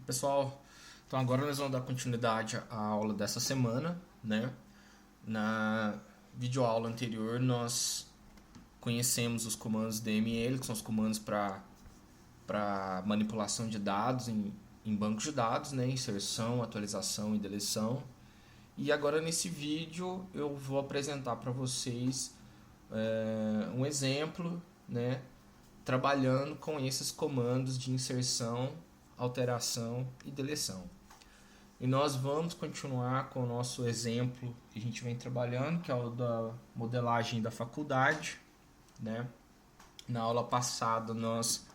Pessoal, então agora nós vamos dar continuidade à aula dessa semana, né? Na videoaula anterior nós conhecemos os comandos DML, que são os comandos para manipulação de dados em bancos de dados, né? Inserção, atualização e deleção. E agora nesse vídeo eu vou apresentar para vocês um exemplo, né? Trabalhando com esses comandos de inserção, alteração e deleção. E nós vamos continuar com o nosso exemplo que a gente vem trabalhando, que é o da modelagem da faculdade, né? Na aula passada nós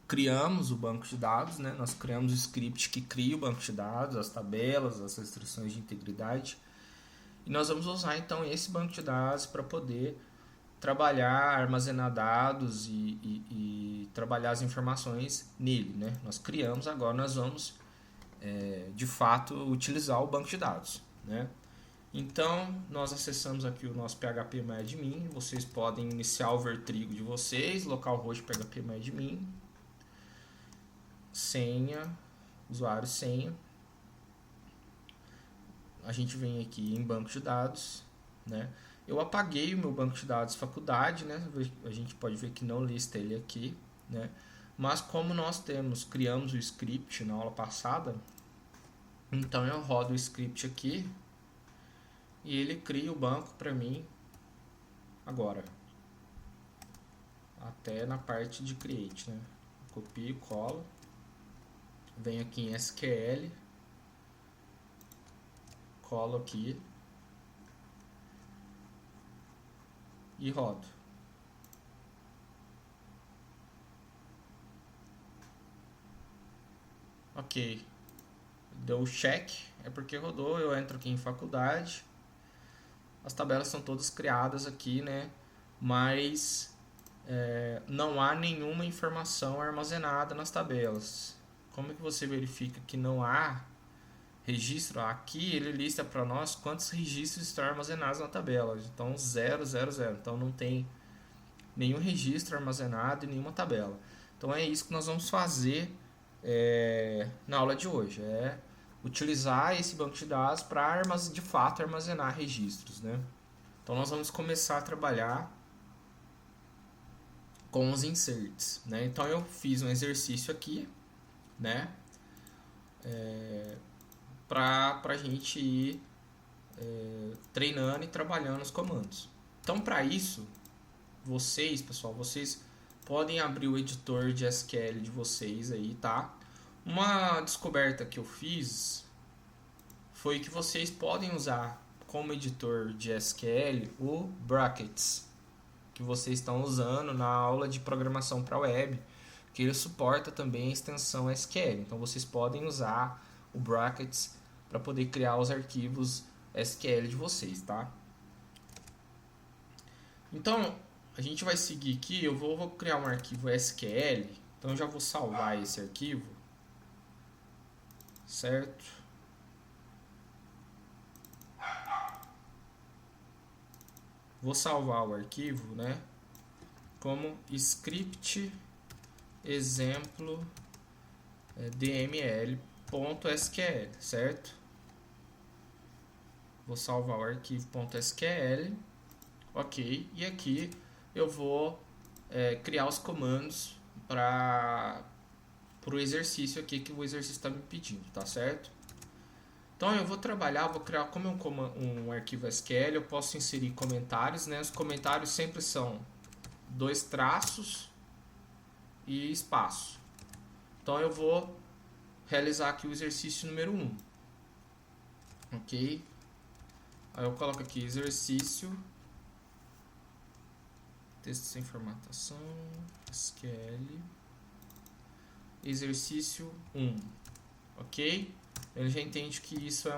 criamos o banco de dados, né? Nós criamos o script que cria o banco de dados, as tabelas, as restrições de integridade. E nós vamos usar então esse banco de dados para poder trabalhar, armazenar dados e trabalhar as informações nele, né? Nós criamos, agora nós vamos de fato utilizar o banco de dados, né? Então nós acessamos aqui o nosso phpMyAdmin. Vocês podem iniciar o vertrigo de vocês, localhost phpMyAdmin, senha, usuário, senha. A gente vem aqui em banco de dados, né? Eu apaguei o meu banco de dados faculdade, né? A gente pode ver que não lista ele aqui, né? Mas como nós criamos o script na aula passada, então eu rodo o script aqui e ele cria o banco para mim agora, até na parte de create, né? Copio, colo, venho aqui em SQL, colo aqui e rodo. Ok, deu check, é porque rodou. Eu entro aqui em faculdade, as tabelas são todas criadas aqui, né? Mas não há nenhuma informação armazenada nas tabelas. Como é que você verifica que não há registro? Aqui ele lista para nós quantos registros estão armazenados na tabela. Então 0, 0, 0. Então não tem nenhum registro armazenado em nenhuma tabela. Então é isso que nós vamos fazer na aula de hoje. É utilizar esse banco de dados para de fato armazenar registros, né? Então nós vamos começar a trabalhar com os inserts, né? Então eu fiz um exercício aqui, né? Para a gente ir treinando e trabalhando os comandos. Então para isso, pessoal, vocês podem abrir o editor de SQL de vocês aí, tá? Uma descoberta que eu fiz foi que vocês podem usar como editor de SQL o Brackets, que vocês estão usando na aula de programação para web, que ele suporta também a extensão SQL. Então vocês podem usar o Brackets para poder criar os arquivos SQL de vocês, tá? Então a gente vai seguir aqui. Eu vou criar um arquivo SQL, então eu já vou salvar esse arquivo, certo? Vou salvar o arquivo, né, como script exemplo dml.sql, certo? Vou salvar o arquivo .sql, ok, e aqui eu vou criar os comandos para o exercício aqui que o exercício está me pedindo, tá certo? Então eu vou criar como um arquivo SQL, eu posso inserir comentários, né? Os comentários sempre são 2 traços e espaço. Então eu vou realizar aqui o exercício número 1. Ok? Aí eu coloco aqui exercício, texto sem formatação, SQL, exercício 1. Ok? Ele já entende que isso é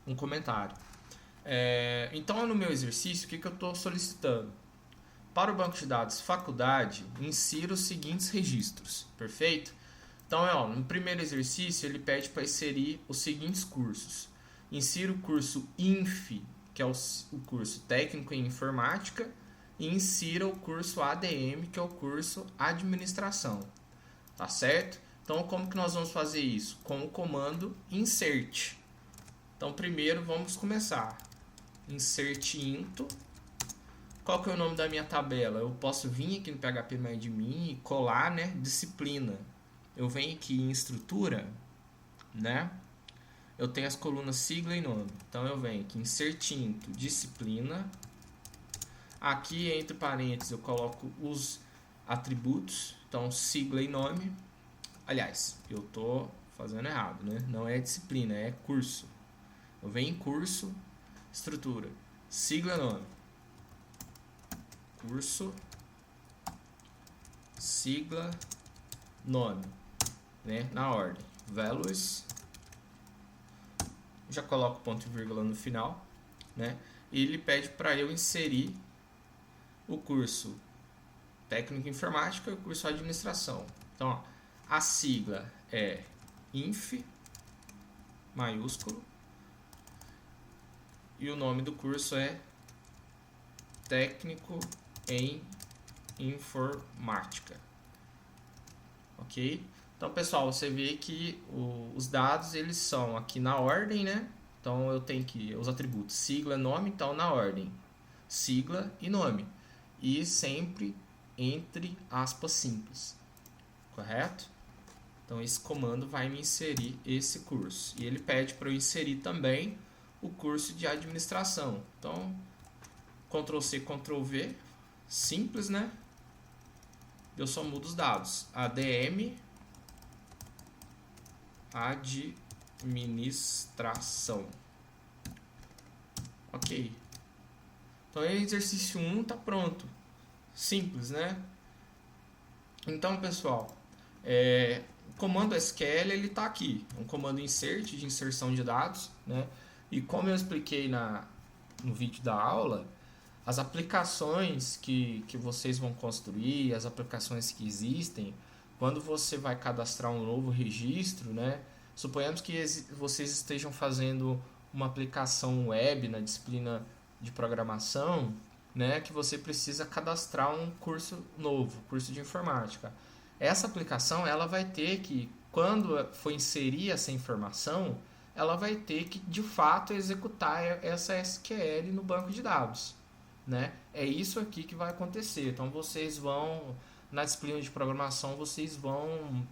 um comentário. Então, no meu exercício, o que eu estou solicitando? Para o banco de dados faculdade, insira os seguintes registros. Perfeito? Então, no primeiro exercício, ele pede para inserir os seguintes cursos. Insira o curso INF, que é o curso técnico em informática, e insira o curso ADM, que é o curso administração. Tá certo? Então, como que nós vamos fazer isso? Com o comando insert. Então, primeiro vamos começar. Insert into. Qual que é o nome da minha tabela? Eu posso vir aqui no php-admin e colar, né, disciplina. Eu venho aqui em estrutura, né? Eu tenho as colunas sigla e nome. Então, eu venho aqui insert into disciplina. Aqui, entre parênteses, eu coloco os atributos. Então, sigla e nome. Aliás, eu estou fazendo errado, né? Não é disciplina, é curso. Eu venho em curso, estrutura, sigla, nome. Curso, sigla, nome, né? Na ordem. Values. Já coloco ponto e vírgula no final, né? E ele pede para eu inserir o curso técnico informática e o curso administração. Então, ó, a sigla é INF, maiúsculo, e o nome do curso é Técnico em Informática. Ok? Então, pessoal, você vê que os dados eles são aqui na ordem, né? Então, eu tenho aqui os atributos sigla, nome, então na ordem sigla e nome, e sempre entre aspas simples, correto? Então, esse comando vai me inserir esse curso. E ele pede para eu inserir também o curso de administração. Então, Ctrl+C, Ctrl+V, simples, né? Eu só mudo os dados. ADM, administração. Ok. Então, o exercício 1 está pronto. Simples, né? Então, pessoal, o comando SQL ele está aqui, um comando insert de inserção de dados, né? E como eu expliquei no vídeo da aula, as aplicações que vocês vão construir, as aplicações que existem, quando você vai cadastrar um novo registro, né? Suponhamos que vocês estejam fazendo uma aplicação web na disciplina de programação, né? Que você precisa cadastrar um curso novo, curso de informática. Essa aplicação ela vai ter que, quando for inserir essa informação, ela vai ter que de fato executar essa SQL no banco de dados, né? É isso aqui que vai acontecer. Então vocês vão, na disciplina de programação, vocês vão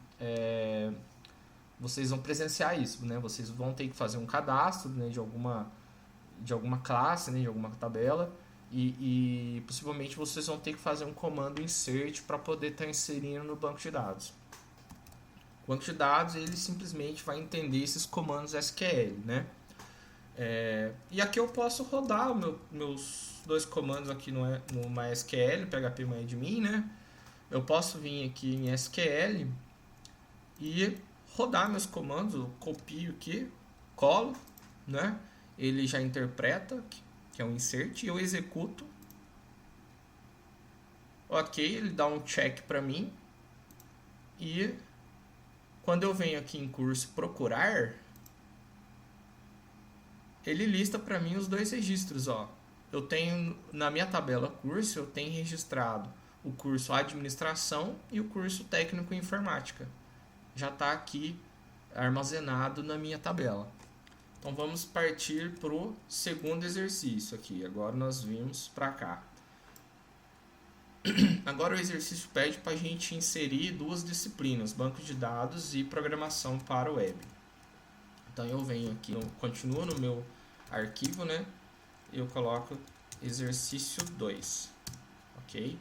presenciar isso, né? Vocês vão ter que fazer um cadastro, né, de alguma classe, né, de alguma tabela. E possivelmente vocês vão ter que fazer um comando insert para poder estar inserindo no banco de dados. O banco de dados ele simplesmente vai entender esses comandos SQL, né? E aqui eu posso rodar meus dois comandos aqui no MySQL, php-admin, né? Eu posso vir aqui em SQL e rodar meus comandos. Eu copio aqui, colo, né? Ele já interpreta, que é um insert, e eu executo. Ok, ele dá um check para mim. E quando eu venho aqui em curso procurar, ele lista para mim os dois registros, ó. Eu tenho na minha tabela curso, eu tenho registrado o curso administração e o curso técnico em informática. Já está aqui armazenado na minha tabela. Então vamos partir para o segundo exercício aqui. Agora nós vimos para cá. Agora o exercício pede para a gente inserir duas disciplinas, banco de dados e programação para web. Então eu venho aqui, eu continuo no meu arquivo, né? Eu coloco exercício 2, ok?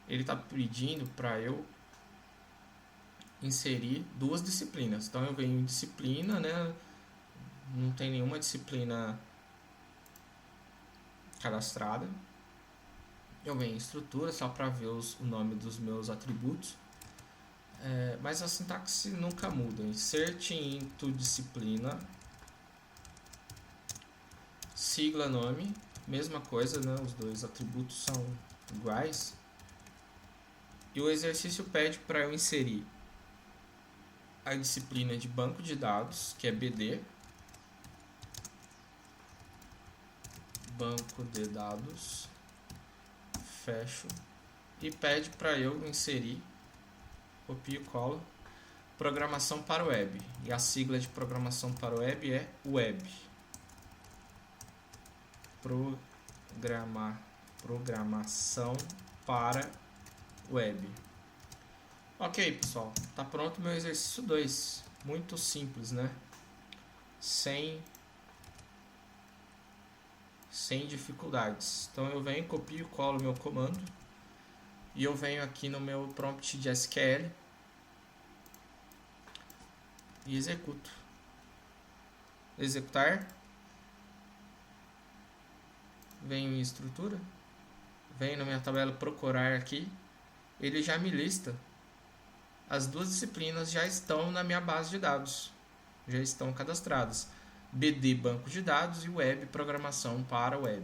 Ele está pedindo para eu inserir duas disciplinas. Então eu venho em disciplina, né? Não tem nenhuma disciplina cadastrada. Eu venho em estrutura só para ver o nome dos meus atributos. Mas a sintaxe nunca muda. Insert into disciplina, sigla nome, mesma coisa, né? Os dois atributos são iguais. E o exercício pede para eu inserir a disciplina de banco de dados, que é BD, banco de dados, fecho, e pede para eu inserir copio e colo. Programação para web. E a sigla de programação para web é web. Programação para web. Ok, pessoal. Tá pronto o meu exercício 2. Muito simples, né? Sem dificuldades. Então eu venho, copio e colo o meu comando. E eu venho aqui no meu prompt de SQL. E executo. Executar. Venho em estrutura. Venho na minha tabela procurar aqui. Ele já me lista. As duas disciplinas já estão na minha base de dados. Já estão cadastradas. BD banco de dados e web programação para web.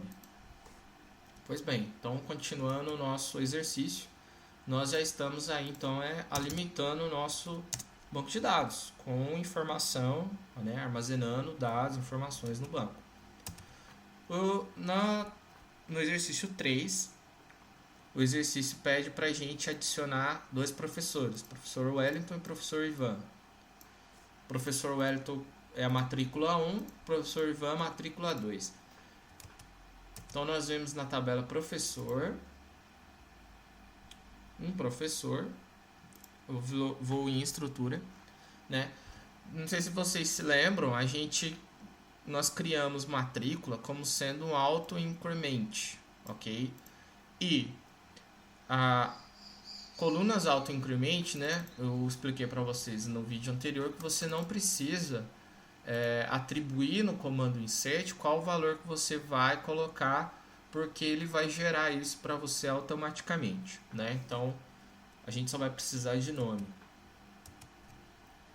Pois bem, então continuando o nosso exercício, nós já estamos aí então alimentando o nosso banco de dados com informação, né, armazenando dados, informações no banco. No exercício 3, o exercício pede para a gente adicionar dois professores, professor Wellington e professor Ivan. Professor Wellington é a matrícula 1, professor Ivan matrícula 2. Então nós vemos na tabela professor, um professor, eu vou em estrutura, né? Não sei se vocês se lembram, nós criamos matrícula como sendo um auto-increment, ok? E a colunas auto-increment, né? Eu expliquei para vocês no vídeo anterior que você não precisa atribuir no comando insert qual o valor que você vai colocar, porque ele vai gerar isso para você automaticamente, né? Então a gente só vai precisar de nome.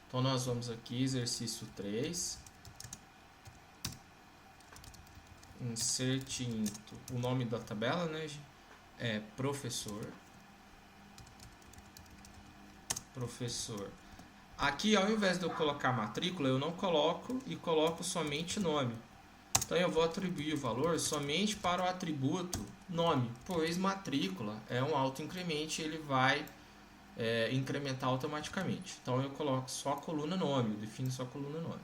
Então nós vamos aqui, exercício 3, insert into, o nome da tabela, né, é professor. Aqui, ao invés de eu colocar matrícula, eu não coloco e coloco somente nome. Então eu vou atribuir o valor somente para o atributo nome, pois matrícula é um auto-increment e ele vai incrementar automaticamente. Então eu coloco só a coluna nome, eu defino só a coluna nome.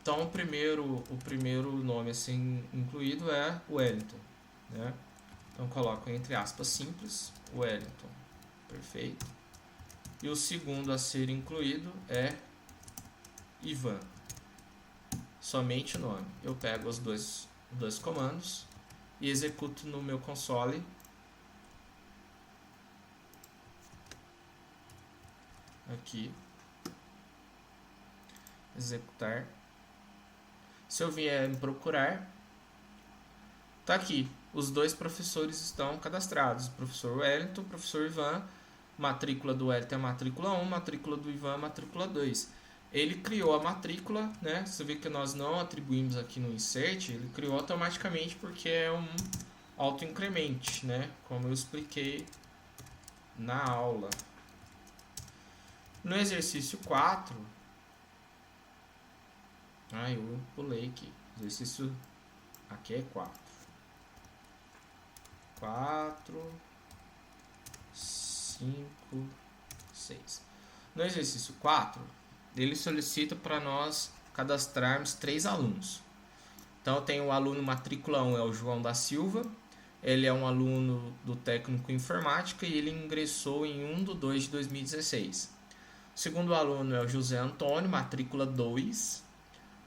Então o primeiro nome assim incluído é Wellington, né? Então coloco entre aspas simples, Wellington, perfeito. E o segundo a ser incluído é Ivan, somente o nome. Eu pego os dois comandos e executo no meu console. Aqui, executar. Se eu vier me procurar, tá aqui, os dois professores estão cadastrados, o professor Wellington, o professor Ivan. Matrícula do Wellington é a matrícula 1, matrícula do Ivan é a matrícula 2. Ele criou a matrícula, né? Você vê que nós não atribuímos aqui no insert, ele criou automaticamente porque é um auto-increment, né? Como eu expliquei na aula. No exercício 4, eu pulei aqui. Exercício aqui é 4. 5, 6. No exercício 4, ele solicita para nós cadastrarmos 3 alunos. Então tem o aluno matrícula 1, é o João da Silva. Ele é um aluno do técnico em informática e ele ingressou em 1/2 de 2016. O segundo aluno é o José Antônio, matrícula 2.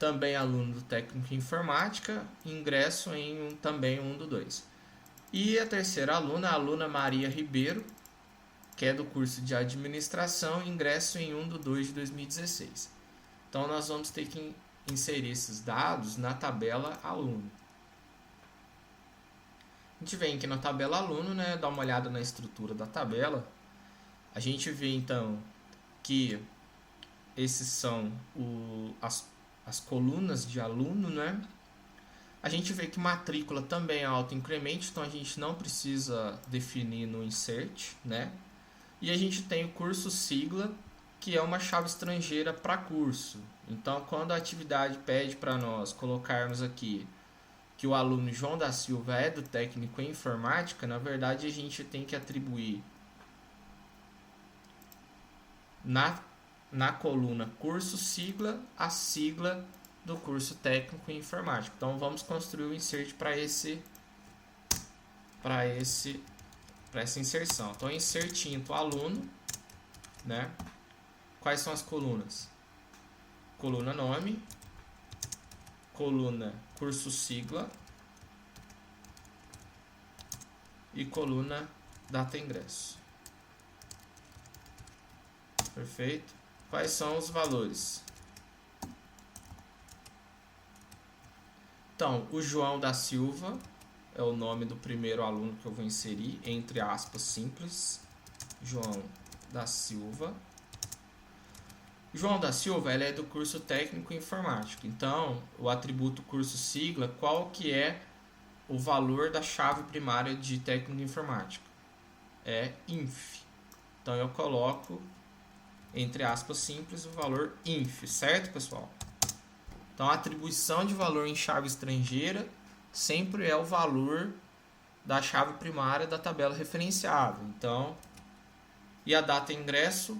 Também aluno do técnico em informática, ingresso em também 1/2. E a terceira aluna, a aluna Maria Ribeiro, que é do curso de administração, ingresso em 1/2 de 2016. Então nós vamos ter que inserir esses dados na tabela aluno. A gente vem aqui na tabela aluno, né, dá uma olhada na estrutura da tabela. A gente vê então que esses são as colunas de aluno, né? A gente vê que matrícula também é auto-increment, então a gente não precisa definir no insert, né? E a gente tem o curso sigla, que é uma chave estrangeira para curso. Então, quando a atividade pede para nós colocarmos aqui que o aluno João da Silva é do técnico em informática, na verdade a gente tem que atribuir na coluna curso sigla, a sigla do curso técnico em informática. Então vamos construir o insert para essa inserção. Então insert into aluno, né? Quais são as colunas? Coluna nome, coluna curso sigla e coluna data ingresso. Perfeito? Quais são os valores? Então, o João da Silva é o nome do primeiro aluno que eu vou inserir, entre aspas, simples. João da Silva. João da Silva, ele é do curso técnico em informática. Então, o atributo curso sigla, qual que é o valor da chave primária de técnico em informática? É inf. Então, eu coloco, entre aspas, simples, o valor inf, certo, pessoal? Então, a atribuição de valor em chave estrangeira sempre é o valor da chave primária da tabela referenciada. Então, e a data de ingresso,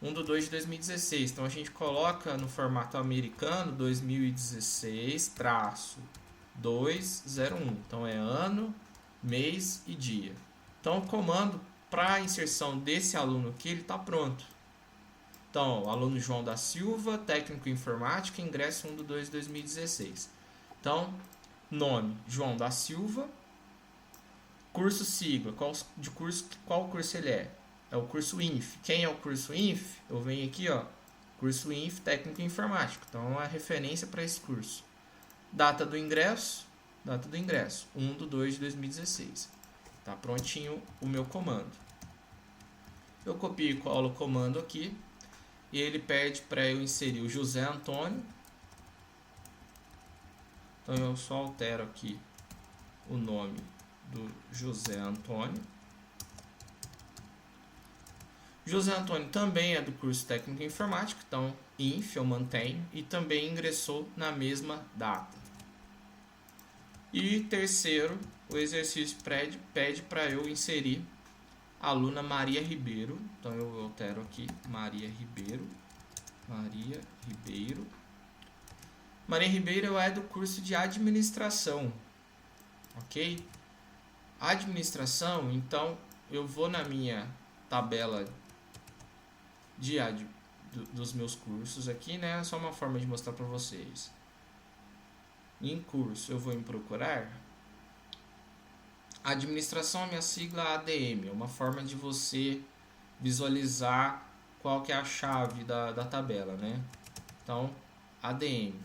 1/2/2016. Então, a gente coloca no formato americano 2016-201. Então, é ano, mês e dia. Então, o comando para a inserção desse aluno aqui, ele está pronto. Então, aluno João da Silva, técnico em informática, ingresso 1/2/2016. Então, nome, João da Silva. Curso sigla, qual curso ele é? É o curso INF. Quem é o curso INF? Eu venho aqui, ó, curso INF técnico em informática. Então, é a referência para esse curso. Data do ingresso, 1/2/2016. Tá prontinho o meu comando. Eu copio e colo o comando aqui. E ele pede para eu inserir o José Antônio. Então eu só altero aqui o nome do José Antônio. José Antônio também é do curso técnico em informática, então INF eu mantenho e também ingressou na mesma data. E terceiro, o exercício pede para eu inserir a aluna Maria Ribeiro. Então eu altero aqui Maria Ribeiro. Maria Ribeiro é do curso de administração, ok? Administração, então eu vou na minha tabela dos meus cursos aqui, né? É só uma forma de mostrar para vocês. Em curso, eu vou em procurar. Administração, a minha sigla ADM, é uma forma de você visualizar qual que é a chave da tabela, né? Então, ADM.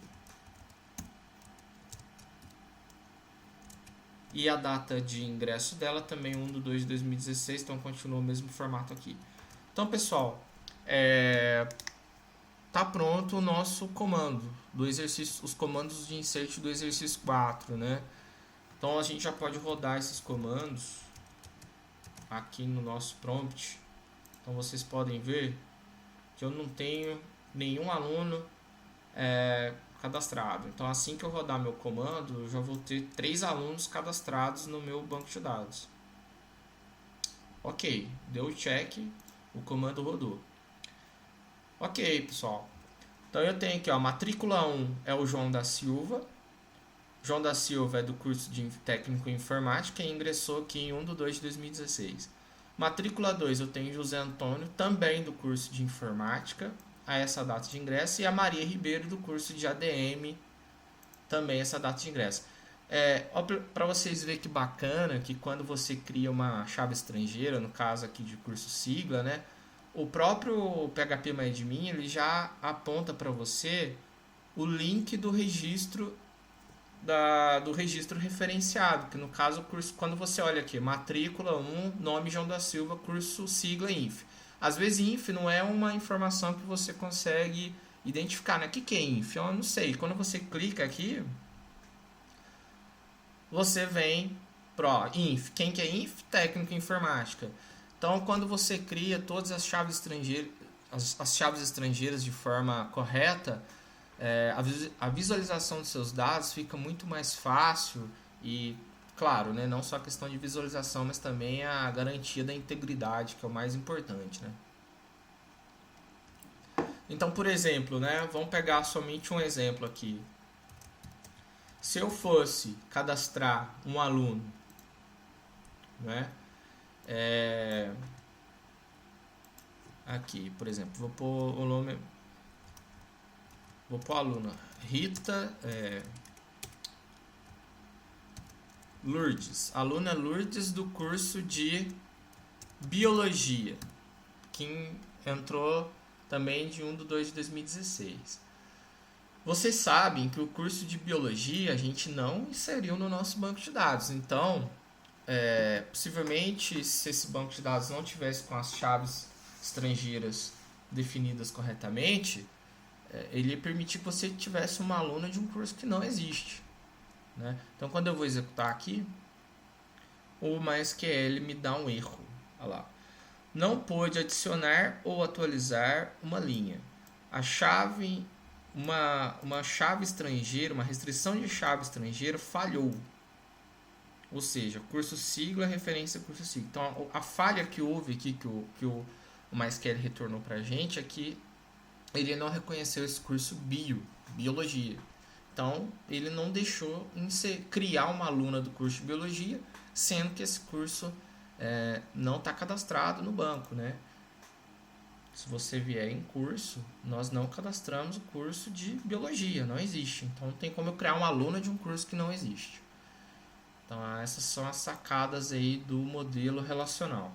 E a data de ingresso dela também 1/2/2016, então continua o mesmo formato aqui. Então, pessoal, tá pronto o nosso comando do exercício, os comandos de insert do exercício 4, né? Então a gente já pode rodar esses comandos aqui no nosso prompt. Então vocês podem ver que eu não tenho nenhum aluno cadastrado. Então assim que eu rodar meu comando, eu já vou ter 3 alunos cadastrados no meu banco de dados. Ok, deu o check, o comando rodou. Ok, pessoal. Então eu tenho aqui, ó, matrícula 1 é o João da Silva. João da Silva é do curso de técnico em informática e ingressou aqui em 1/2/2016. Matrícula 2 eu tenho José Antônio, também do curso de informática, a essa data de ingresso, e a Maria Ribeiro do curso de ADM, também essa data de ingresso. Para vocês verem que bacana que quando você cria uma chave estrangeira, no caso aqui de curso sigla, né, o próprio PHPMyAdmin ele já aponta para você o link do registro referenciado, que no caso o curso, quando você olha aqui, matrícula 1, nome João da Silva, curso sigla INF. Às vezes INF não é uma informação que você consegue identificar, né? O que é INF? Eu não sei. Quando você clica aqui, você vem para INF. Quem que é INF? Técnico em informática. Então, quando você cria todas as chaves estrangeiras de forma correta, a visualização dos seus dados fica muito mais fácil e, claro, né, não só a questão de visualização, mas também a garantia da integridade, que é o mais importante, né? Então, por exemplo, né, vamos pegar somente um exemplo aqui. Se eu fosse cadastrar um aluno, né, aqui, por exemplo, vou pôr o nome, vou pôr a aluna Rita Lourdes, aluna Lourdes do curso de Biologia, que entrou também de 1/2 de 2016. Vocês sabem que o curso de Biologia a gente não inseriu no nosso banco de dados, então possivelmente se esse banco de dados não tivesse com as chaves estrangeiras definidas corretamente, ele ia permitir que você tivesse uma aluna de um curso que não existe, né? Então quando eu vou executar aqui, o MySQL me dá um erro. Olha lá. Não pôde adicionar ou atualizar uma linha. A chave, uma chave estrangeira, uma restrição de chave estrangeira falhou. Ou seja, curso sigla, referência curso sigla. Então a falha que houve aqui, que o MySQL retornou para a gente, é que ele não reconheceu esse curso biologia. Então ele não deixou criar uma aluna do curso de biologia, sendo que esse curso não está cadastrado no banco, né? Se você vier em curso, nós não cadastramos o curso de biologia, não existe. Então não tem como eu criar uma aluna de um curso que não existe. Então essas são as sacadas aí do modelo relacional.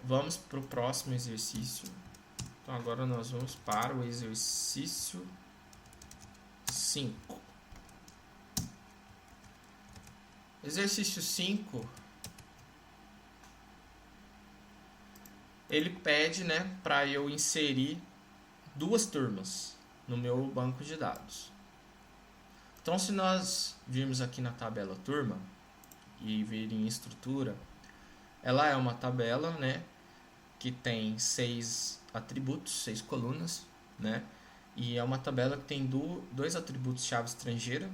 Vamos para o próximo exercício. Então agora nós vamos para o exercício 5. Exercício 5, ele pede, né, para eu inserir 2 turmas no meu banco de dados. Então, se nós virmos aqui na tabela turma e vir em estrutura, ela é uma tabela, né, que tem 6 atributos, 6 colunas, né, e é uma tabela que tem 2 atributos chave estrangeira,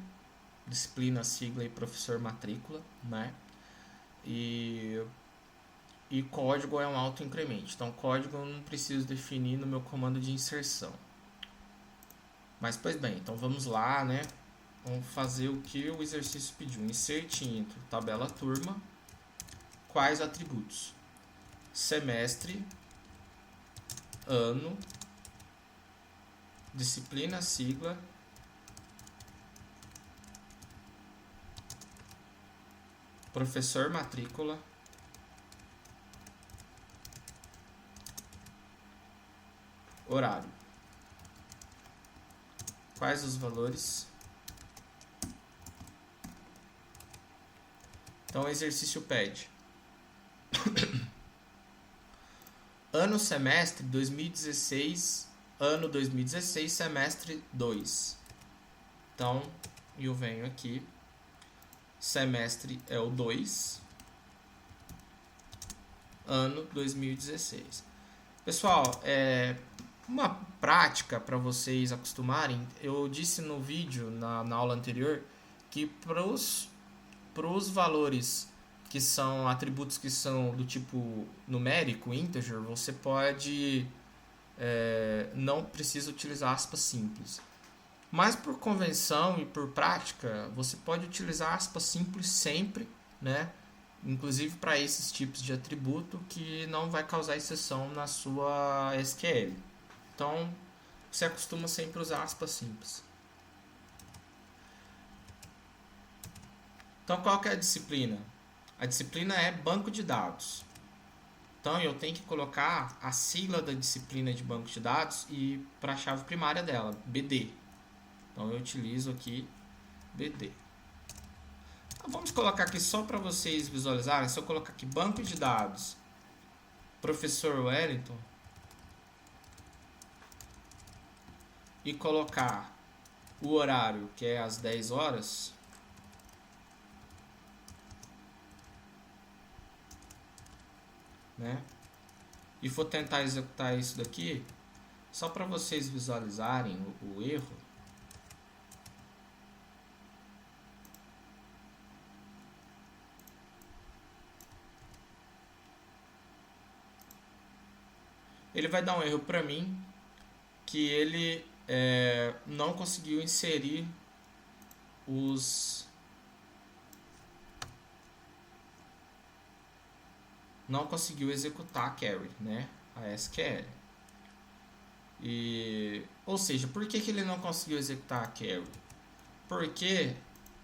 disciplina, sigla e professor matrícula, né? E código é um autoincremento. Então, código eu não preciso definir no meu comando de inserção. Mas, pois bem, então vamos lá, né? Vamos fazer o que o exercício pediu. Insert intro, tabela turma. Quais atributos? Semestre, ano, disciplina, sigla, professor matrícula, horário. Quais os valores? Então o exercício pede ano semestre 2016, ano 2016, semestre 2. Então eu venho aqui, semestre é o 2, ano 2016. Pessoal, uma prática para vocês acostumarem, eu disse no vídeo, na aula anterior, que para os valores que são atributos que são do tipo numérico, integer, você pode não precisa utilizar aspas simples. Mas por convenção e por prática, você pode utilizar aspas simples sempre, né? Inclusive para esses tipos de atributo que não vai causar exceção na sua SQL. Então, você acostuma sempre usar aspas simples. Então, qual que é a disciplina? A disciplina é banco de dados. Então, eu tenho que colocar a sigla da disciplina de banco de dados e para a chave primária dela, BD. Então, eu utilizo aqui BD. Então, vamos colocar aqui só para vocês visualizarem. Se eu colocar aqui banco de dados, professor Wellington, e colocar o horário, que é às 10 horas, né? E for tentar executar isso daqui, só para vocês visualizarem o erro. ele vai dar um erro para mim que ele não conseguiu inserir não conseguiu executar a carry, né? A SQL. Ou seja, por que ele não conseguiu executar a carry? Porque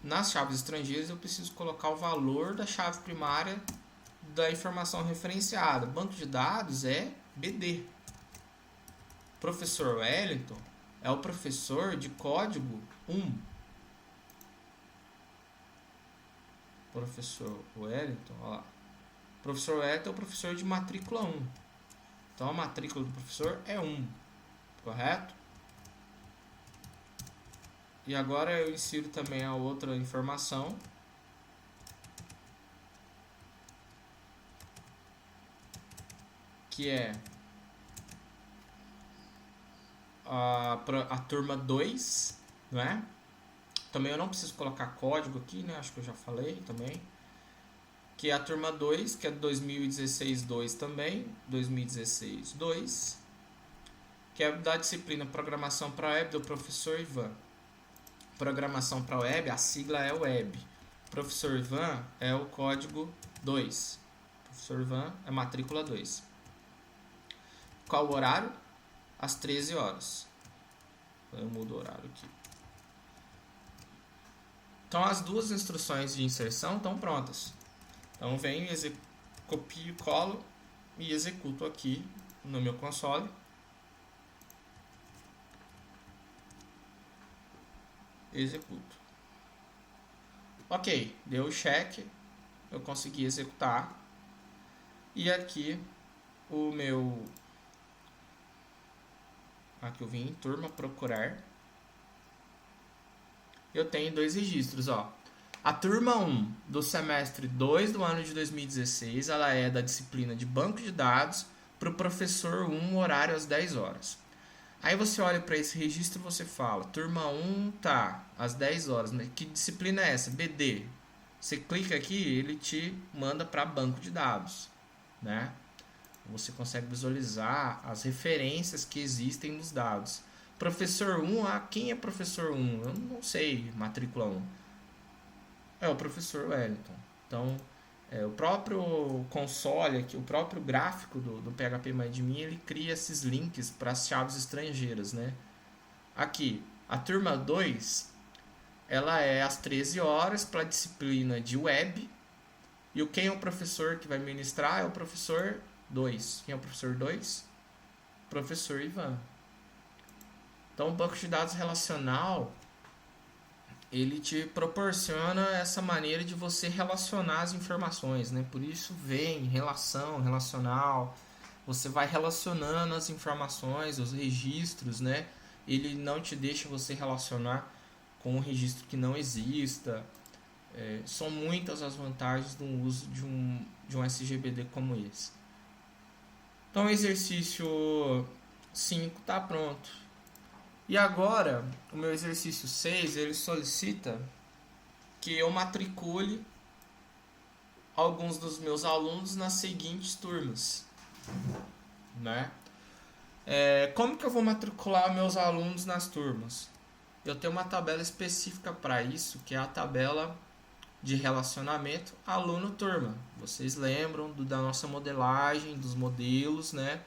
nas chaves estrangeiras eu preciso colocar o valor da chave primária da informação referenciada. Banco de dados é BD. Professor Wellington é o professor de código 1. Professor Wellington, ó lá. Professor Wellington é o professor de matrícula 1. Então a matrícula do professor é 1, correto? E agora eu insiro também a outra informação, que é a turma 2, não é? Também eu não preciso colocar código aqui, né? Acho que eu já falei também. Que é a turma 2, que é 2016-2 também, 2016-2, que é da disciplina Programação para Web do professor Ivan. Programação para Web, a sigla é Web. Professor Ivan é o código 2. Professor Ivan é matrícula 2. Qual o horário? Às 13 horas. Eu mudo o horário aqui. Então as duas instruções de inserção estão prontas. Então venho, copio, colo e executo aqui no meu console. Executo. Ok, deu o check, eu consegui executar. E aqui o meu... Aqui eu vim em turma procurar. Eu tenho dois registros, ó. A turma 1 do semestre 2 do ano de 2016, ela é da disciplina de banco de dados para o professor 1, horário às 10 horas. Aí você olha para esse registro e você fala, turma 1 tá às 10 horas, mas que disciplina é essa? BD. Você clica aqui, ele te manda para banco de dados, né? Você consegue visualizar as referências que existem nos dados. Professor 1, quem é professor 1? Eu não sei, matrícula 1. É o professor Wellington. Então, o próprio console, aqui, o próprio gráfico do PHP MyAdmin, ele cria esses links para as chaves estrangeiras, né? Aqui, a turma 2, ela é às 13 horas para a disciplina de web. E quem é o professor que vai ministrar é o professor 2. Quem é o professor 2? Professor Ivan. Então, o banco de dados relacional, ele te proporciona essa maneira de você relacionar as informações, né? Por isso vem relação, relacional. Você vai relacionando as informações, os registros, né? Ele não te deixa você relacionar com um registro que não exista. São muitas as vantagens do uso de um SGBD como esse. Então o exercício 5 está pronto. E agora, o meu exercício 6, ele solicita que eu matricule alguns dos meus alunos nas seguintes turmas, né? Como que eu vou matricular meus alunos nas turmas? Eu tenho uma tabela específica para isso, que é a tabela de relacionamento aluno-turma. Vocês lembram da nossa modelagem, dos modelos, né?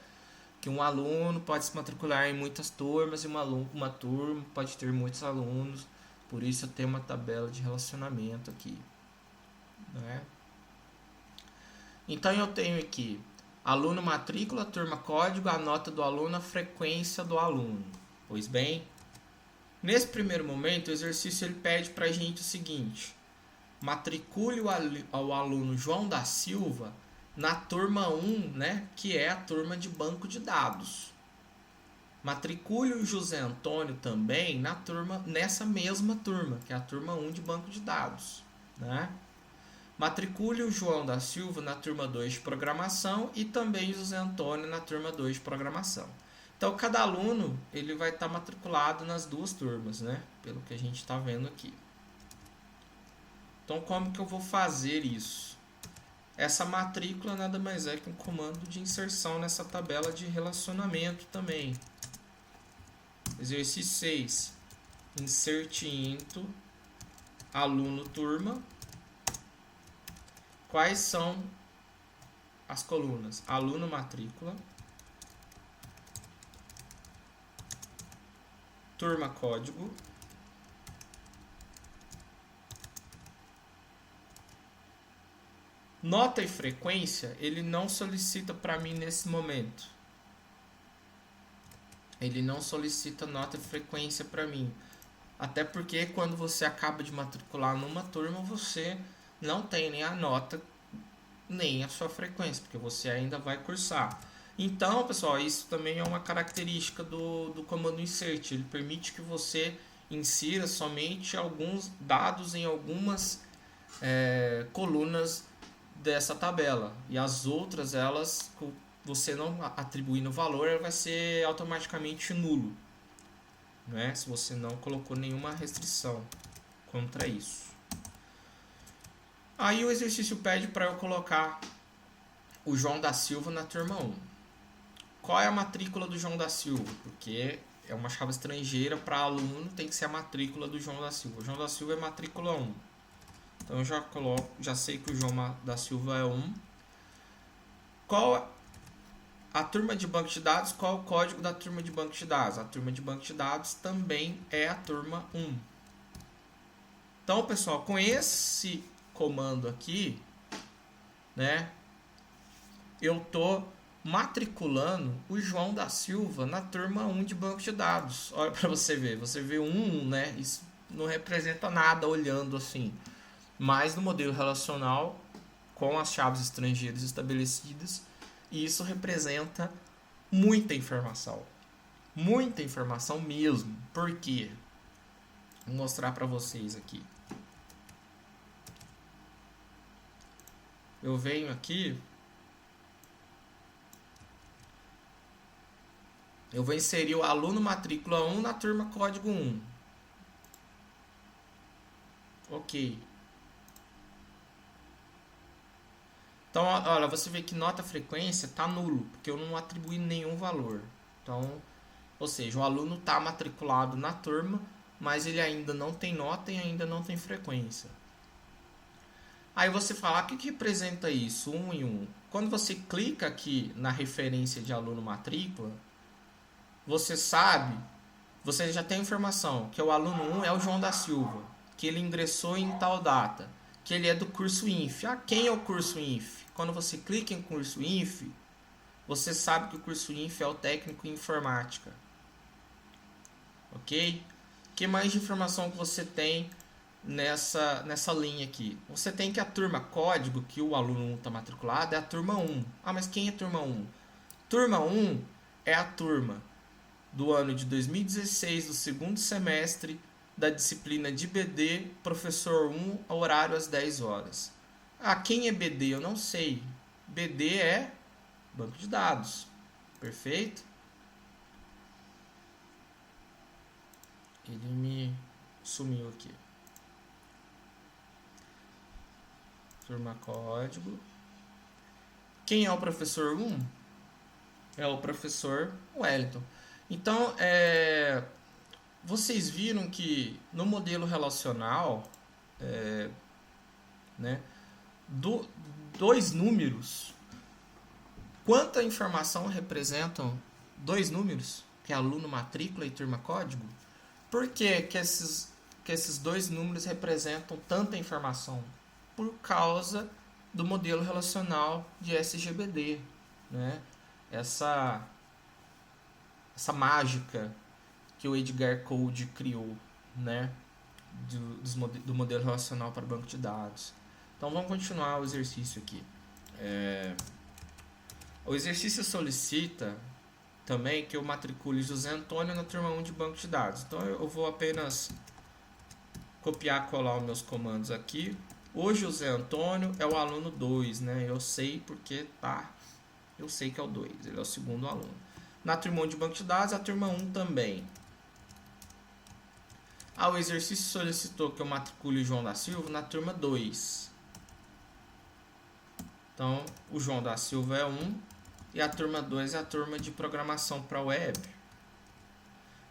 Que um aluno pode se matricular em muitas turmas e uma turma pode ter muitos alunos. Por isso eu tenho uma tabela de relacionamento aqui, né? Então eu tenho aqui aluno matrícula, turma código, a nota do aluno, a frequência do aluno. Pois bem, nesse primeiro momento o exercício ele pede para a gente o seguinte: matricule ao aluno João da Silva na turma 1, né, que é a turma de banco de dados. Matricule o José Antônio também nessa mesma turma, que é a turma 1 de banco de dados, né? Matricule o João da Silva na turma 2 de programação e também o José Antônio na turma 2 de programação. Então, cada aluno ele vai estar matriculado nas duas turmas, né? Pelo que a gente está vendo aqui. Então, como que eu vou fazer isso? Essa matrícula nada mais é que um comando de inserção nessa tabela de relacionamento também. Exercício 6. Insert into aluno turma. Quais são as colunas? Aluno matrícula, turma código, nota e frequência. Ele não solicita para mim nesse momento. Ele não solicita nota e frequência para mim. Até porque quando você acaba de matricular numa turma, você não tem nem a nota, nem a sua frequência, porque você ainda vai cursar. Então, pessoal, isso também é uma característica do comando insert. Ele permite que você insira somente alguns dados em algumas colunas dessa tabela. E as outras, elas, você não atribuindo valor, ela vai ser automaticamente nulo, né? Se você não colocou nenhuma restrição contra isso. Aí o exercício pede para eu colocar o João da Silva na turma 1. Qual é a matrícula do João da Silva? Porque é uma chave estrangeira para aluno, tem que ser a matrícula do João da Silva. O João da Silva é matrícula 1. Então eu já sei que o João da Silva é 1. Qual a turma de banco de dados? Qual o código da turma de banco de dados? A turma de banco de dados também é a turma 1. Então, pessoal, com esse comando aqui, né, eu tô matriculando o João da Silva na turma 1 de banco de dados. Olha para você ver, você vê 1, né? Isso não representa nada olhando assim. Mas no modelo relacional, com as chaves estrangeiras estabelecidas, isso representa muita informação. Muita informação mesmo. Por quê? Vou mostrar para vocês aqui. Eu venho aqui, eu vou inserir o aluno matrícula 1 na turma código 1. Ok. Então, olha, você vê que nota frequência está nulo, porque eu não atribuí nenhum valor. Então, ou seja, o aluno está matriculado na turma, mas ele ainda não tem nota e ainda não tem frequência. Aí você fala, o que representa isso? 1 e 1. Quando você clica aqui na referência de aluno matrícula, você sabe, você já tem informação que o aluno 1 é o João da Silva, que ele ingressou em tal data, que ele é do curso INF. Ah, quem é o curso INF? Quando você clica em curso INF, você sabe que o curso INF é o técnico em informática. Ok? Que mais de informação que você tem nessa linha aqui? Você tem que a turma código, que o aluno 1 está matriculado, é a turma 1. Ah, mas quem é turma 1? Turma 1 é a turma do ano de 2016, do segundo semestre, da disciplina de BD, professor 1, horário às 10 horas. Ah, quem é BD? Eu não sei. BD é banco de dados. Perfeito? Ele me sumiu aqui. Turma código. Quem é o professor 1? É o professor Wellington. Então, vocês viram que no modelo relacional, né, dois números, quanta informação representam dois números, que é aluno matrícula e turma código? Por que esses dois números representam tanta informação? Por causa do modelo relacional de SGBD, né? Essa mágica que o Edgar Code criou, né? Do modelo relacional para banco de dados. Então vamos continuar o exercício aqui. O exercício solicita também que eu matricule José Antônio na turma 1 de banco de dados. Então eu vou apenas copiar e colar os meus comandos aqui. O José Antônio é o aluno 2, né? Eu sei porque eu sei que é o 2, ele é o segundo aluno. Na turma 1 de banco de dados, a turma 1 também. O exercício solicitou que eu matricule João da Silva na turma 2. Então, o João da Silva é 1 e a turma 2 é a turma de programação para web.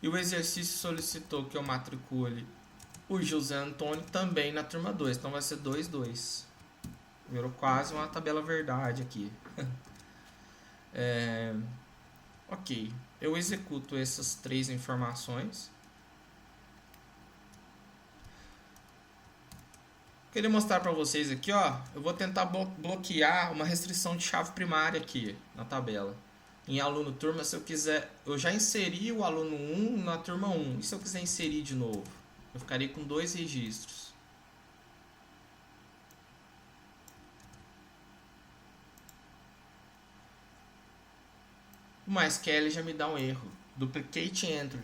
E o exercício solicitou que eu matricule o José Antônio também na turma 2. Então vai ser 2, 2. Virou quase uma tabela verdade aqui. Ok. Eu executo essas 3 informações. Queria mostrar para vocês aqui, ó. Eu vou tentar bloquear uma restrição de chave primária aqui na tabela. Em aluno turma, se eu quiser, eu já inseri o aluno 1 na turma 1. E se eu quiser inserir de novo? Eu ficaria com 2 registros. O MySQL já me dá um erro. Duplicate entry.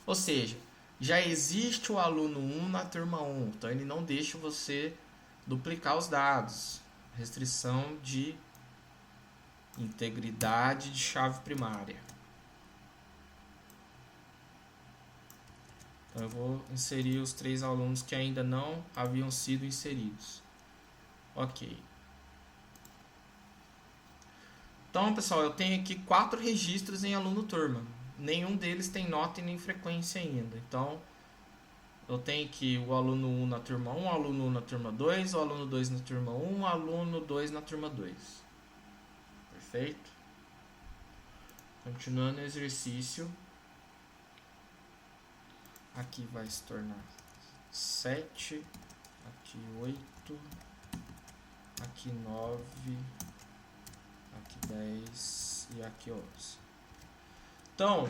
Ou seja, já existe o aluno 1 na turma 1. Então ele não deixa você duplicar os dados. Restrição de integridade de chave primária. Então eu vou inserir os 3 alunos que ainda não haviam sido inseridos. Ok. Então, pessoal, eu tenho aqui 4 registros em aluno turma. Nenhum deles tem nota e nem frequência ainda. Então, eu tenho aqui o aluno 1 na turma 1, o aluno 1 na turma 2, o aluno 2 na turma 1, o aluno 2 na turma 2. Perfeito? Continuando o exercício. Aqui vai se tornar 7, aqui 8, aqui 9, aqui 10 e aqui 11. Então,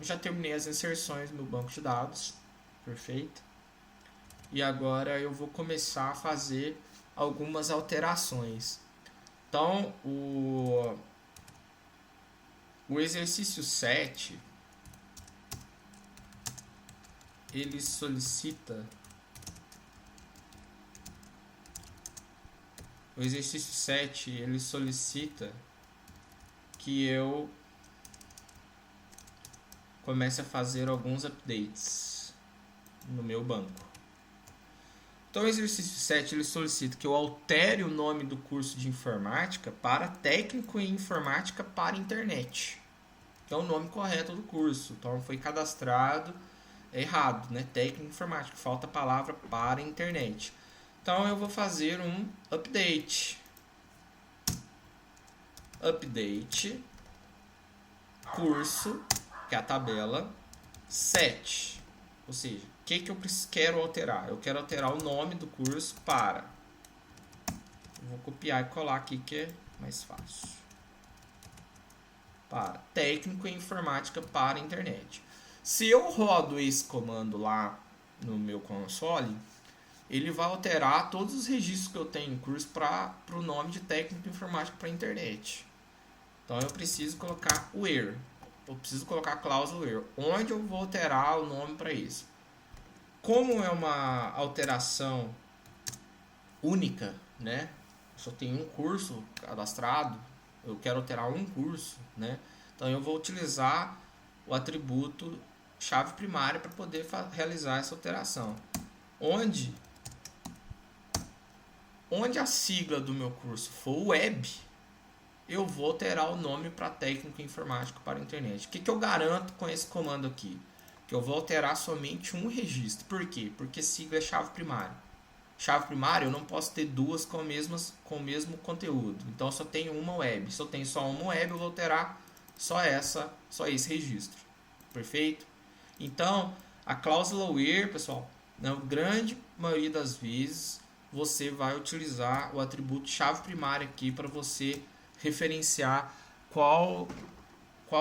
já terminei as inserções no banco de dados. Perfeito? E agora eu vou começar a fazer algumas alterações. Então, o exercício 7, ele solicita... O exercício 7, ele solicita que eu comece a fazer alguns updates no meu banco. Então, o exercício 7, ele solicita que eu altere o nome do curso de informática para técnico em informática para internet. Que é o nome correto do curso. Então, foi cadastrado errado, né? Técnico em informática, falta a palavra para internet. Então, eu vou fazer um update. Update curso, que é a tabela 7. Ou seja, o que eu quero alterar? Eu quero alterar o nome do curso para... Eu vou copiar e colar aqui que é mais fácil. Para técnico em informática para internet. Se eu rodo esse comando lá no meu console, ele vai alterar todos os registros que eu tenho em curso para o nome de técnico em informática para internet. Então eu preciso colocar o where. Eu preciso colocar a cláusula where. Onde eu vou alterar o nome para isso? Como é uma alteração única, né? Só tem um curso cadastrado. Eu quero alterar um curso, né? Então eu vou utilizar o atributo chave primária para poder realizar essa alteração. Onde a sigla do meu curso for web, eu vou alterar o nome para técnico informático para a internet. O que eu garanto com esse comando aqui? Que eu vou alterar somente um registro. Por quê? Porque sigla é chave primária. Chave primária eu não posso ter duas com o mesmo conteúdo. Então eu só tenho uma web. Se eu tenho só uma web, eu vou alterar só esse registro. Perfeito? Então, a cláusula where, pessoal, na grande maioria das vezes, você vai utilizar o atributo chave primária aqui para você referenciar qual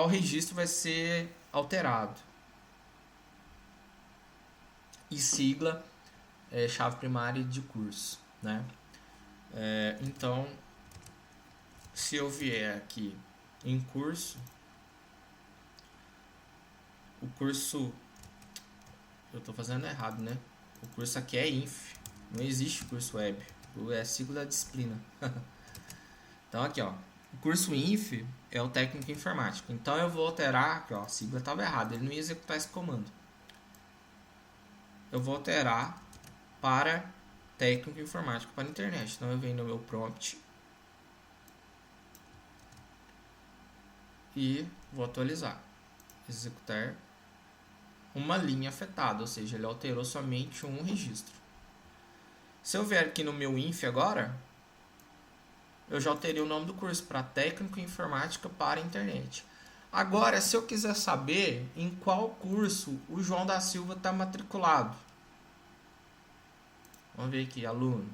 registro vai ser alterado. E sigla é chave primária de curso, né? Então, se eu vier aqui em curso, o curso, eu estou fazendo errado, né? O curso aqui é inf, não existe curso web, é sigla da disciplina. Então aqui, ó, o curso inf é o técnico em informática. Então eu vou alterar aqui, ó, a sigla estava errada, ele não ia executar esse comando. Eu vou alterar para técnico informático para a internet. Então eu venho no meu prompt e vou atualizar. Executar uma linha afetada, ou seja, ele alterou somente um registro. Se eu vier aqui no meu INF agora, eu já alterei o nome do curso para técnico em informática para a internet. Agora, se eu quiser saber em qual curso o João da Silva está matriculado. Vamos ver aqui, aluno.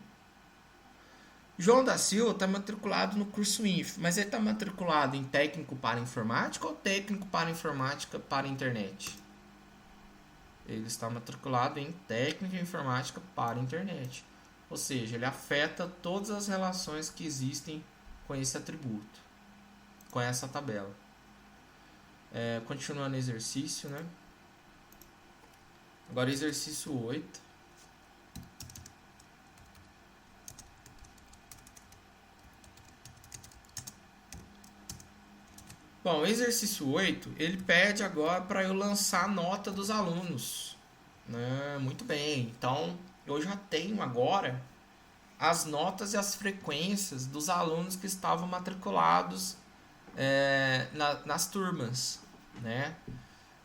João da Silva está matriculado no curso INF, mas ele está matriculado em técnico para informática ou técnico para informática para a internet? Ele está matriculado em técnico em informática para a internet. Ou seja, ele afeta todas as relações que existem com esse atributo, com essa tabela. Continuando o exercício, né? Agora exercício 8. Bom, o exercício 8, ele pede agora para eu lançar a nota dos alunos. Muito bem, então eu já tenho agora as notas e as frequências dos alunos que estavam matriculados nas turmas, né?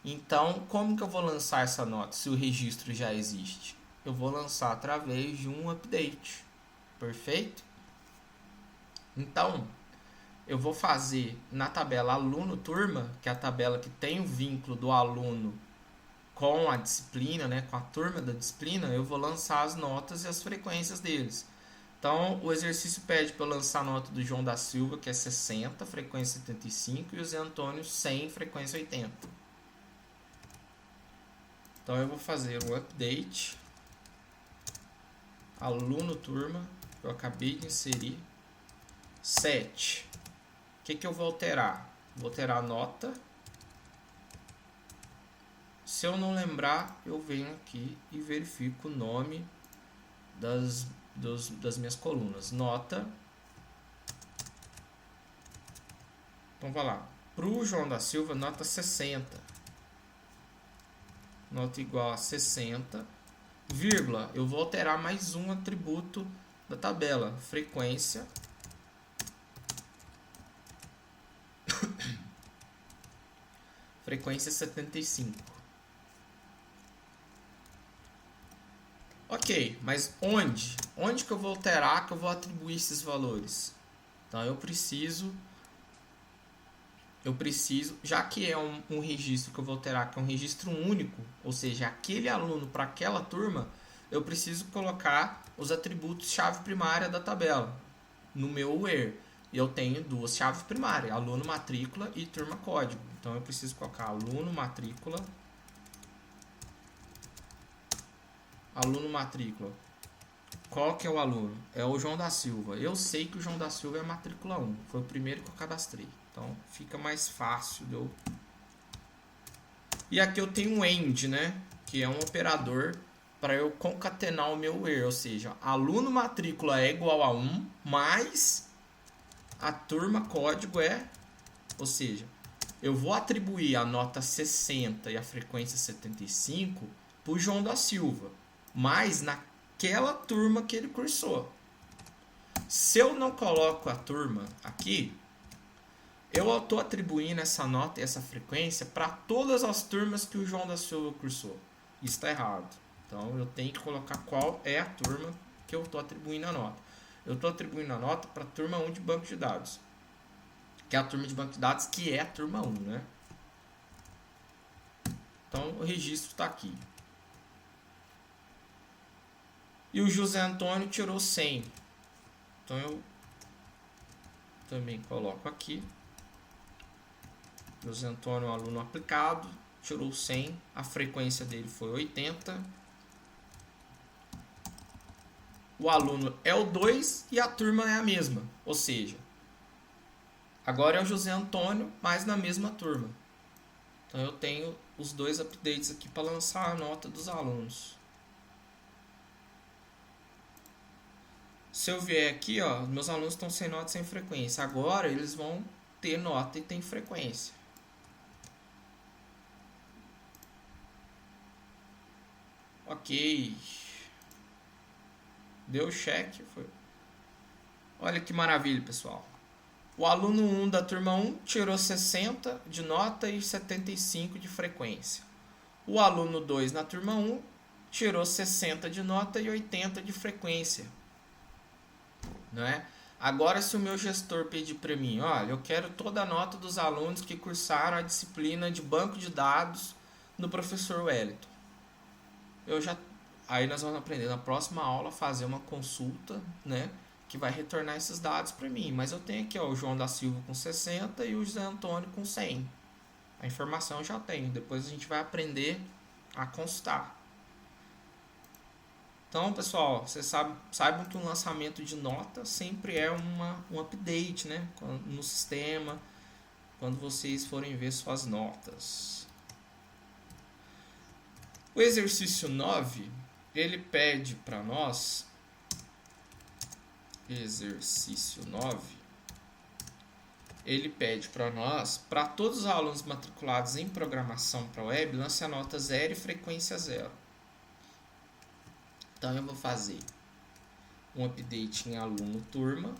Então, como que eu vou lançar essa nota se o registro já existe? Eu vou lançar através de um update, perfeito? Então, eu vou fazer na tabela aluno turma, que é a tabela que tem o vínculo do aluno com a disciplina, né, com a turma da disciplina, eu vou lançar as notas e as frequências deles. Então, o exercício pede para eu lançar a nota do João da Silva, que é 60, frequência 75, e o Zé Antônio 100, frequência 80. Então, eu vou fazer um update, aluno turma, que eu acabei de inserir, 7. O que eu vou alterar? Vou alterar a nota. Se eu não lembrar, eu venho aqui e verifico o nome das minhas colunas. Nota. Então vai lá. Para o João da Silva, nota 60. Nota igual a 60. Vírgula. Eu vou alterar mais um atributo da tabela. Frequência. Frequência 75. Ok, mas onde? Onde que eu vou alterar, que eu vou atribuir esses valores? Então eu preciso, já que é um registro que eu vou alterar, que é um registro único, ou seja, aquele aluno para aquela turma, eu preciso colocar os atributos chave primária da tabela no meu where. E eu tenho duas chaves primárias, aluno matrícula e turma código. Então eu preciso colocar aluno matrícula. Aluno matrícula. Qual que é o aluno? É o João da Silva. Eu sei que o João da Silva é matrícula 1. Foi o primeiro que eu cadastrei. Então fica mais fácil de eu... E aqui eu tenho um AND, né? Que é um operador para eu concatenar o meu where. Ou seja, aluno matrícula é igual a 1, mais a turma código é... Ou seja, eu vou atribuir a nota 60 e a frequência 75 para o João da Silva, mas naquela turma que ele cursou. Se eu não coloco a turma aqui, eu estou atribuindo essa nota e essa frequência para todas as turmas que o João da Silva cursou. Isso está errado. Então eu tenho que colocar qual é a turma que eu estou atribuindo a nota. Eu estou atribuindo a nota para a turma 1 de banco de dados, que é a turma de banco de dados, que é a turma 1, né? Então o registro está aqui. E o José Antônio tirou 100. Então eu também coloco aqui. José Antônio, aluno aplicado, tirou 100. A frequência dele foi 80. O aluno é o 2 e a turma é a mesma. Ou seja, agora é o José Antônio, mas na mesma turma. Então eu tenho os dois updates aqui para lançar a nota dos alunos. Se eu vier aqui, ó, meus alunos estão sem nota e sem frequência. Agora eles vão ter nota e tem frequência. Ok. Deu cheque. Foi. Olha que maravilha, pessoal. O aluno 1 da turma 1 tirou 60 de nota e 75 de frequência. O aluno 2 na turma 1 tirou 60 de nota e 80 de frequência. Não é? Agora, se o meu gestor pedir para mim, olha, eu quero toda a nota dos alunos que cursaram a disciplina de banco de dados no professor Wellington. Aí nós vamos aprender na próxima aula a fazer uma consulta, né, que vai retornar esses dados para mim. Mas eu tenho aqui, ó, o João da Silva com 60 e o José Antônio com 100. A informação eu já tenho. Depois a gente vai aprender a constar. Então, pessoal, vocês saibam que um lançamento de nota sempre é um update, né, no sistema, quando vocês forem ver suas notas. O exercício 9, ele pede para nós, exercício 9, ele pede para nós, para todos os alunos matriculados em programação para web, lance a nota 0 e frequência 0. Então eu vou fazer um update em aluno turma,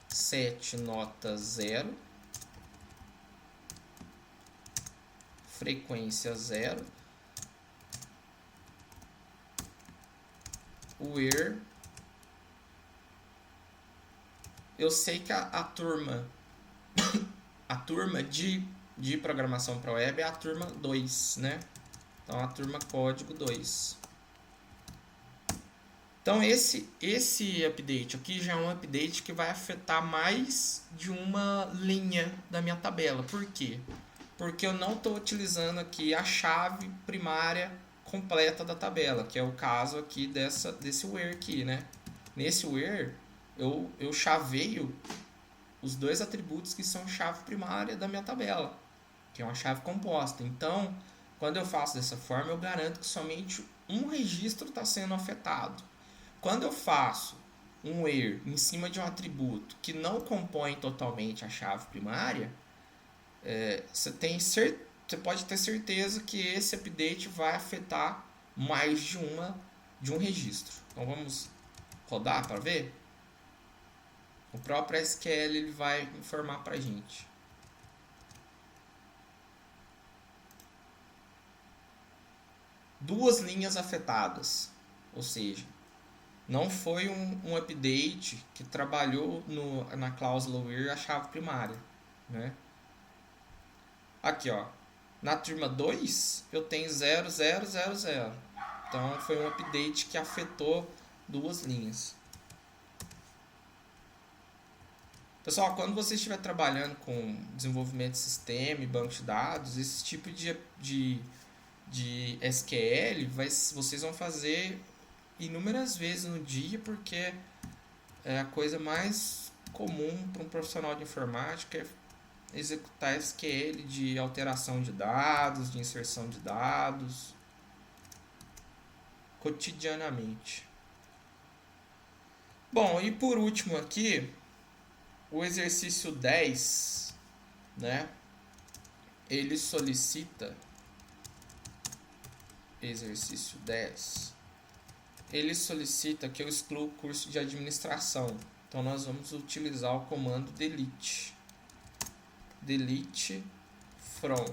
7 nota 0, frequência 0, where eu sei que a turma a turma de programação para web é a turma 2, né? Então a turma código 2. Então esse update aqui já é um update que vai afetar mais de uma linha da minha tabela. Por quê? Porque eu não estou utilizando aqui a chave primária completa da tabela, que é o caso aqui desse where aqui, né? Nesse where eu chaveio os dois atributos que são chave primária da minha tabela, que é uma chave composta. Então, quando eu faço dessa forma, eu garanto que somente um registro está sendo afetado. Quando eu faço um where em cima de um atributo que não compõe totalmente a chave primária, você pode ter certeza que esse update vai afetar mais de um registro. Então vamos rodar para ver? O próprio SQL ele vai informar para a gente. Duas linhas afetadas, ou seja, não foi um update que trabalhou na cláusula where a chave primária, né? Aqui, ó, na turma 2 eu tenho 0, 0, 0, 0. Então foi um update que afetou duas linhas. Pessoal, quando você estiver trabalhando com desenvolvimento de sistema e banco de dados, esse tipo de SQL vocês vão fazer inúmeras vezes no dia, porque é a coisa mais comum para um profissional de informática é executar SQL de alteração de dados, de inserção de dados, cotidianamente. Bom, e por último aqui, o exercício 10, né? Ele solicita, exercício 10, ele solicita que eu exclua o curso de administração. Então nós vamos utilizar o comando delete. Delete from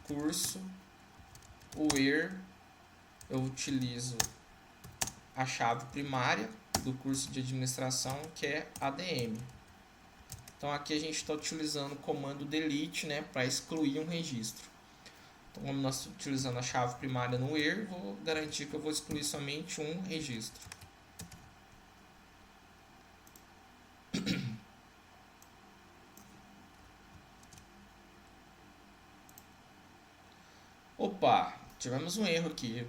curso where eu utilizo a chave primária do curso de administração, que é ADM. Então aqui a gente está utilizando o comando delete, né, para excluir um registro. Então, como nós estamos utilizando a chave primária no where, vou garantir que eu vou excluir somente um registro. Opa, tivemos um erro aqui.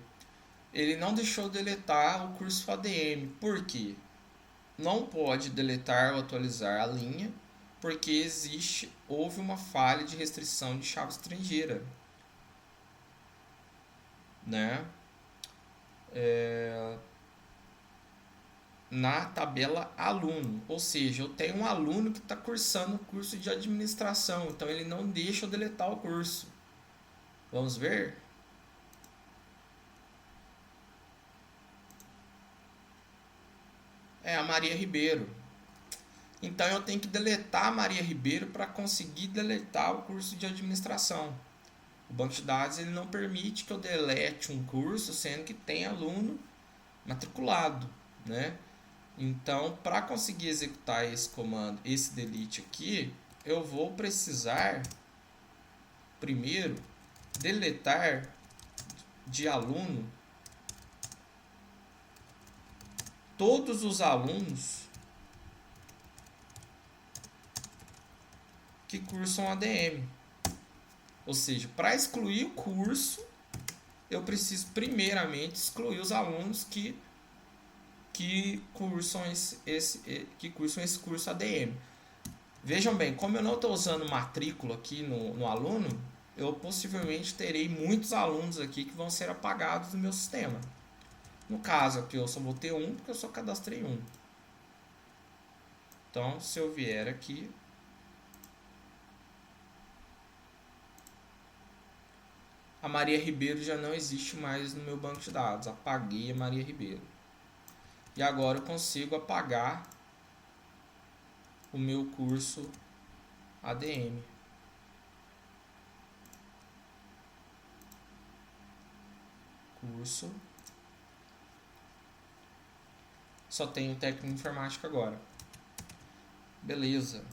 Ele não deixou deletar o curso ADM. Por quê? Não pode deletar ou atualizar a linha, porque houve uma falha de restrição de chave estrangeira, né? Na tabela aluno, ou seja, eu tenho um aluno que está cursando o curso de administração, então ele não deixa eu deletar o curso. Vamos ver? é a Maria Ribeiro. Então eu tenho que deletar a Maria Ribeiro para conseguir deletar o curso de administração. O banco de dados ele não permite que eu delete um curso sendo que tem aluno matriculado, né? Então, para conseguir executar esse comando, esse delete aqui, eu vou precisar primeiro deletar de aluno todos os alunos que cursam ADM. Ou seja, para excluir o curso, eu preciso primeiramente excluir os alunos que cursam esse curso ADM. Vejam bem, como eu não estou usando matrícula aqui no aluno, eu possivelmente terei muitos alunos aqui que vão ser apagados do meu sistema. No caso aqui eu só vou ter um porque eu só cadastrei um. Então, se eu vier aqui, a Maria Ribeiro já não existe mais no meu banco de dados. Apaguei a Maria Ribeiro. E agora eu consigo apagar o meu curso ADM. Curso. Só tenho técnico em informática agora. Beleza.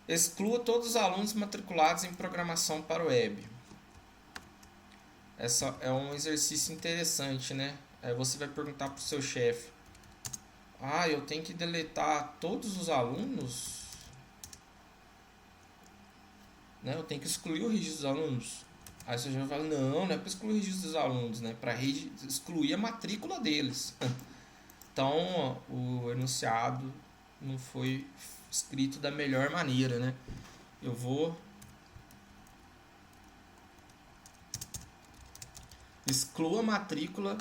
Exclua todos os alunos matriculados em programação para o web. Essa é um exercício interessante, né? Aí você vai perguntar para o seu chefe: ah, eu tenho que deletar todos os alunos? Né? Eu tenho que excluir o registro dos alunos? Aí você já vai falar: não é para excluir o registro dos alunos, né? Para excluir a matrícula deles. Então, o enunciado não foi escrito da melhor maneira, né? Eu vou exclua a matrícula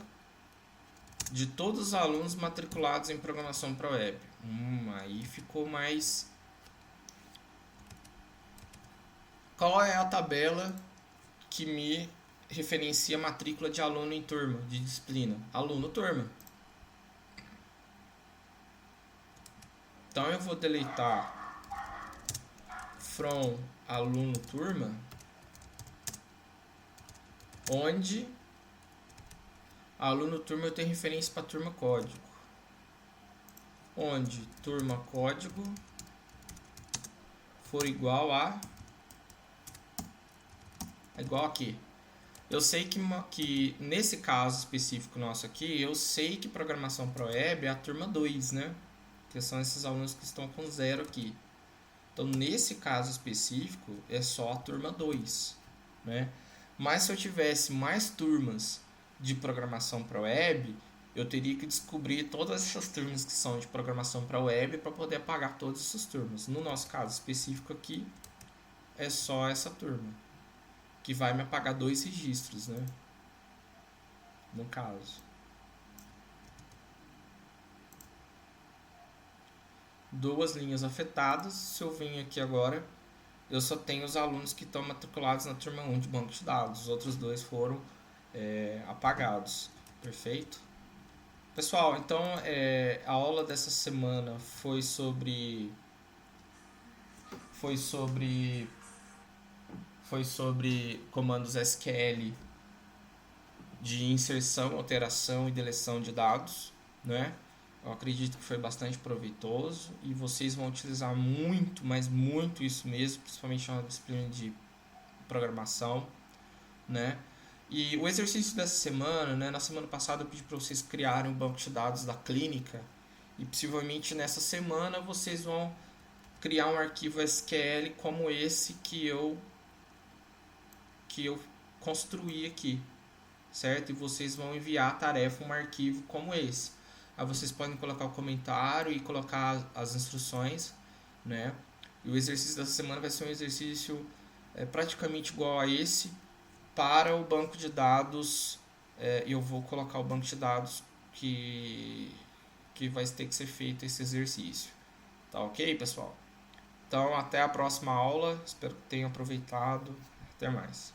de todos os alunos matriculados em programação para web. Aí ficou mais. Qual é a tabela que me referencia a matrícula de aluno em turma, de disciplina? Aluno turma. Então eu vou deletar from aluno turma, onde aluno turma eu tenho referência para turma código, onde turma código for igual a aqui. Eu sei que nesse caso específico nosso aqui, eu sei que programação para web é a turma 2, né? Que são esses alunos que estão com 0 aqui. Então, nesse caso específico, é só a turma 2, né? Mas se eu tivesse mais turmas de programação para web, eu teria que descobrir todas essas turmas que são de programação para web para poder apagar todas essas turmas. No nosso caso específico aqui, é só essa turma, que vai me apagar 2 registros, né? No caso. 2 linhas afetadas. Se eu venho aqui agora, eu só tenho os alunos que estão matriculados na turma 1 de banco de dados. Os outros 2 foram apagados. Perfeito? Pessoal, então a aula dessa semana foi sobre comandos SQL de inserção, alteração e deleção de dados, né? Eu acredito que foi bastante proveitoso e vocês vão utilizar muito, mas muito isso mesmo, principalmente na disciplina de programação, né? E o exercício dessa semana, né? Na semana passada eu pedi para vocês criarem um banco de dados da clínica e possivelmente nessa semana vocês vão criar um arquivo SQL como esse que eu construí aqui, certo? E vocês vão enviar a tarefa um arquivo como esse. Aí vocês podem colocar o comentário e colocar as instruções, né? E o exercício dessa semana vai ser um exercício praticamente igual a esse para o banco de dados. Eu vou colocar o banco de dados que vai ter que ser feito esse exercício. Tá ok, pessoal? Então, até a próxima aula. Espero que tenham aproveitado. Até mais.